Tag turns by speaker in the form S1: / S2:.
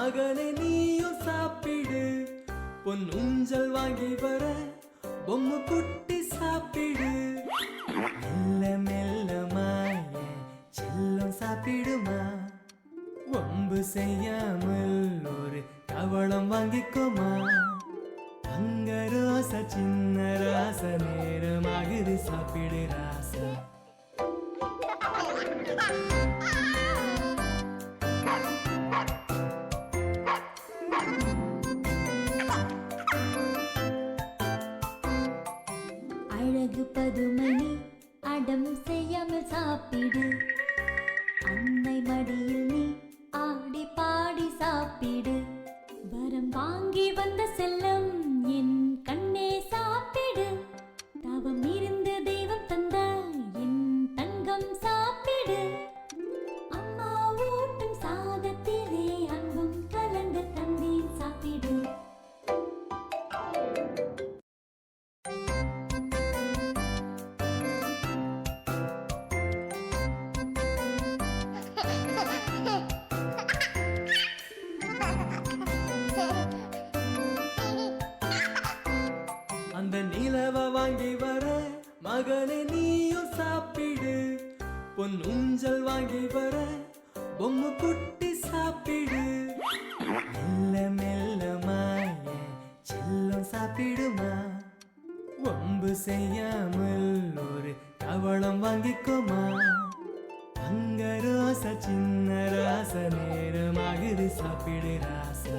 S1: மகனே நீயும் சாப்பிடு. பொன் ஊஞ்சல் வாங்கி வர பொம்மை குட்டி சாப்பிடு. மெல்ல மெல்லமா செல்லம் சாப்பிடுமா. வம்பு செய்யாமல் ஒரு கவளம் வாங்கிக்கோமா. தங்க ரோசா சின்ன ராசா நேரமாகுது சாப்பிடு ராசா.
S2: அழகு பதுமணி அடம் செய்யாமல் சாப்பிடு. அன்னை மடியில் நீ ஆடி பாடி சாப்பிடு. வரம் வாங்கி வந்த செல்லம் என் கண்ணே சாப்பிடு. தவம் இருந்து தெய்வம் தந்த என் தங்கம் சாப்பிடு. அம்மா ஊட்டும் சாதத்திலே அன்பும் கலந்து தந்தேன் சாப்பிடு.
S1: அந்த நிலவ வாங்கி வர மகனே நீயும் சாப்பிடு. பொன் ஊஞ்சல் வாங்கி வர பொம்மை குட்டி சாப்பிடு. மெல்ல மெல்லமா செல்லம் சாப்பிடுமா. வம்பு செய்யாமல் ஒரு கவளம் வாங்கிக்கோமா. தங்க ரோசா சின்ன ராசா நேரமாகுது சாப்பிடு ராசா.